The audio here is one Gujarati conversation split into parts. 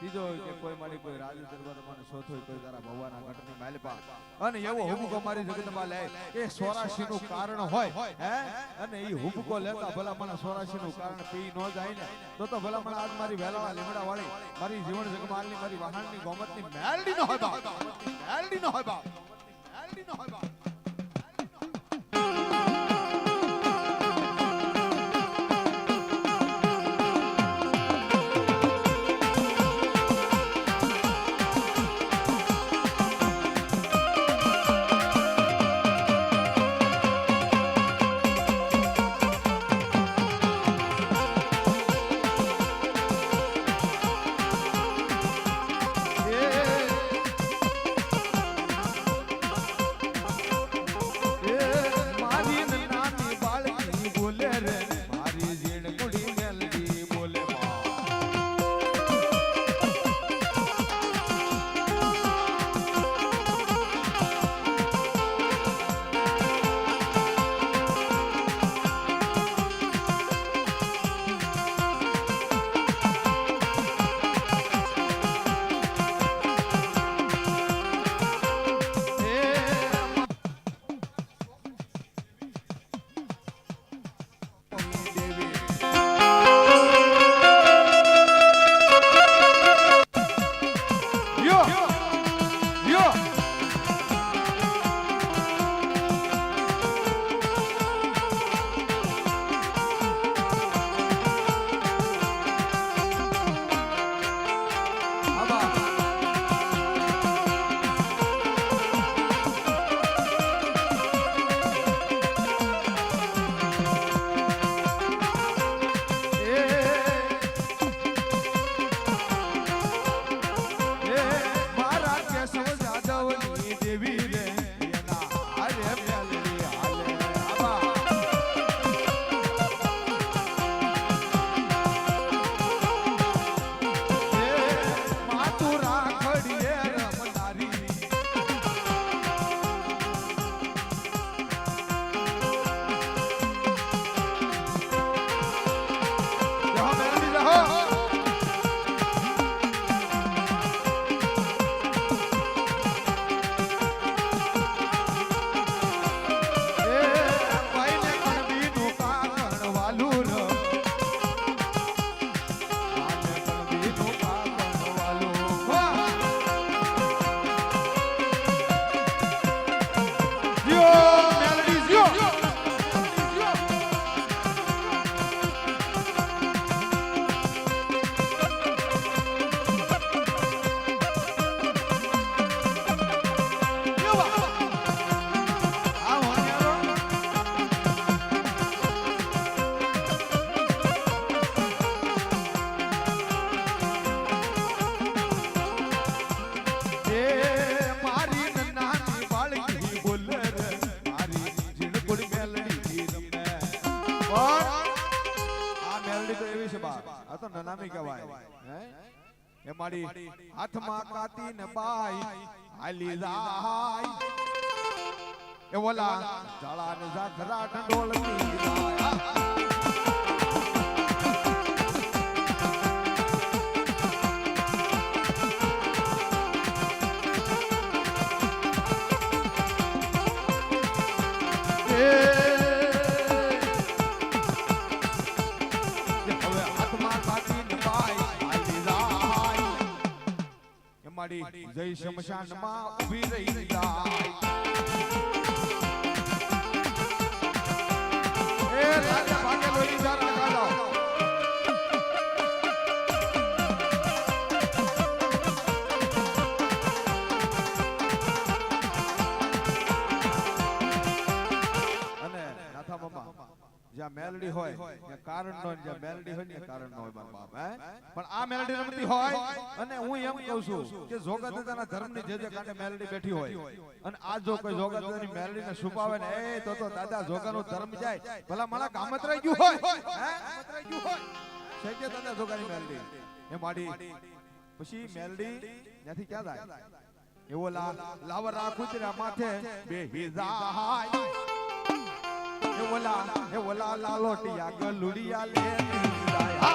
ત્રીજો કે કોઈ મારી કોઈ રાજ દરબારમાં ચોથો કોઈ તારા ભગવાનના ઘટની માલપા અને એવો હુબકો મારી જગતમાં લે એ 84 નું કારણ હોય હે અને ઈ હુબકો લેતા ભલા મને 84 નું કારણ પી ન જાય ને તો ભલા મને આજ મારી વેલાવા લીમડા વાળી મારી જીવન જગમાલની મારી વાહણની ગોમતની મેલડી ન હોય બા મેલડી ન હોય બા મેલડી ન હોય બા હાથમાં કાતી ને બાઈ હાલી જાય એ ઓલા ઝાડા ને ઝાખરા ઢંઢોળતી જાય જય શમશાન માં ઉભી રહી જાય એ રાજા ભાગે લોહી જારા ગાલો અને નાથા મામા જ્યાં મેલડી હોય ત્યાં કારણ નો જ્યાં મેલડી હોય ને કારણ નો હોય મારા બાપ હે પણ આ મેલડી રમતી હોય અને હું એમ કહું છું કે જોગદાદાના ધર્મની જે કાંઠે મેલડી બેઠી હોય અને આ જો કોઈ જોગદાદાની મેલડીને છુપાવે ને એ તો દાદા જોગાનો ધર્મ જાય ભલા મારા કામતરાઈ ગયું હોય હે કામતરાઈ ગયું હોય સૈકે દાદા જોગાની મેલડી એ માડી પછી મેલડી ત્યાંથી ક્યાં જાય એવો લાવર રાખું તેરા માથે બેહી જાય એ ઓલા લાલોટિયા ગલુડિયા લે જાય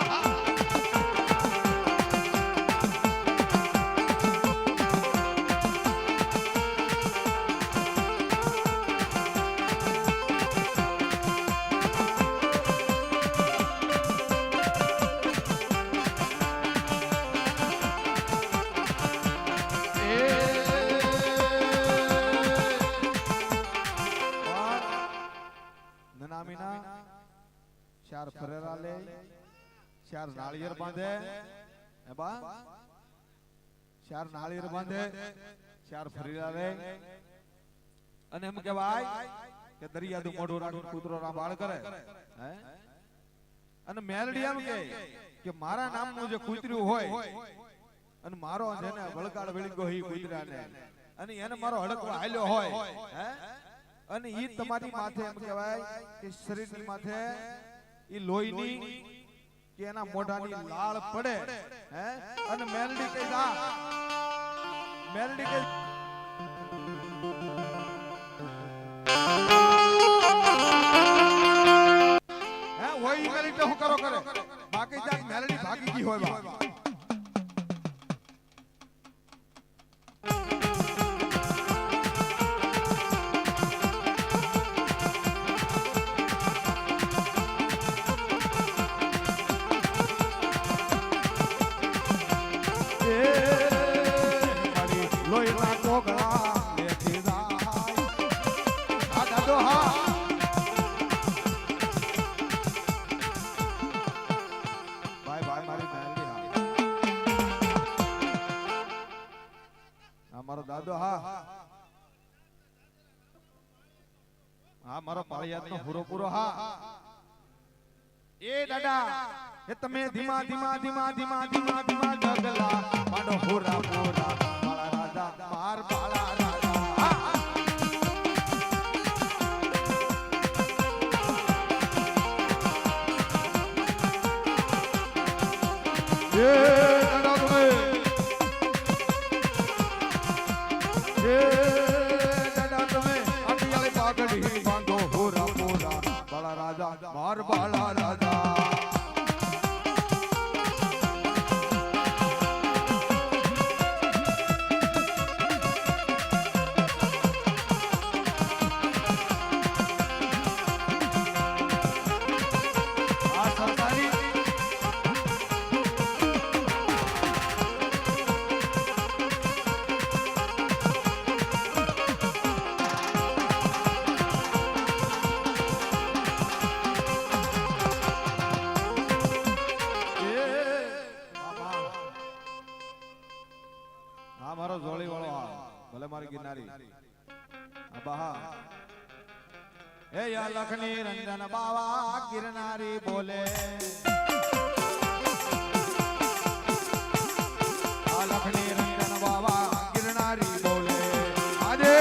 ચાર ફરેરા લે, ચાર નાળિયેર બાંધે, હે બા, ચાર નાળિયેર બાંધે, ચાર ફરેરા લે, અને એમ કહેવાય કે દરિયાનું મોઢું રાખીને કૂતરો ના બાળ કરે, હે, અને મેલડી એમ કે મારા નામનું જે કૂતર્યું હોય અને મારો જેને વળગાડ વળી ગયો ઈ કૂતરાને અને એને મારો હડકવો હાલ્યો હોય, હે, અને ઈ તમારી માથે એમ કહેવાય કે શરીરની માથે ઈ લોહીની કે એના મોઢાની લાળ પડે, હે, અને મેલડી કહે જા, મેલડી કહે હે હોય ઈ મેલડી તો હું કરો કરે બાકી જા મેલડી ભાગી ગઈ હોય બા મારો પાળિયાતનો પૂરો હા એ દાદા એ તમે ધીમા ધીમા ધીમા ધીમા ધીમા ધીમા જગલા માંડો પૂરા મારા રાજા માર બાળા રાજા એ દાદા તમે એ દાદા તમે આટિયાળી પાઘડી બાંધો પૂરા બાળા રાજા માર બાળા રાજા મારો જોળી વાળો ભલે મારી ગિરનારી આબા હે યા લખની રંજન બાવા ગિરનારી બોલે આ લખની રંજન બાવા ગિરનારી બોલે આજે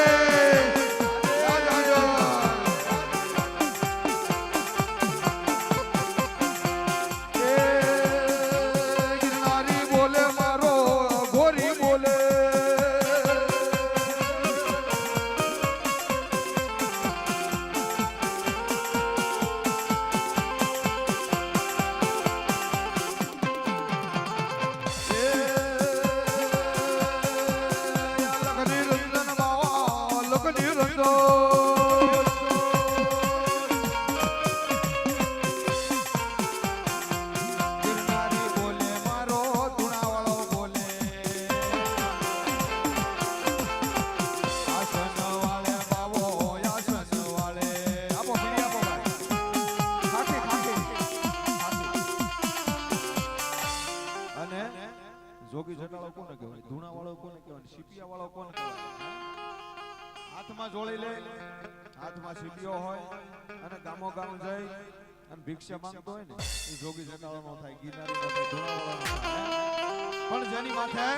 જોગી જટાળો કોને કહેવાય, ધૂણા વાળો કોને કહેવાય, સીપિયા વાળો કોને કહેવાય? હાથમાં જોડી લે, હાથમાં સીપિયો હોય અને ગામો ગામ જઈ અને ભિક્ષા માંગતો હોય ને એ જોગી જટાળો નો થાય, ગિરનારી નો થાય, ધૂણા વાળો નો થાય. પણ જેની માથે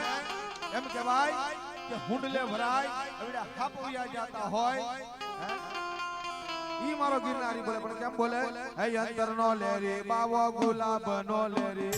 એમ કહેવાય કે હુંડલે ભરાય એવડા હાપવિયા જાતા હોય, ઈ મારો ગિરનારી બોલે. પણ કેમ બોલે? હે અંતર નો લેરી બાવો ગુલાબ નો લેરી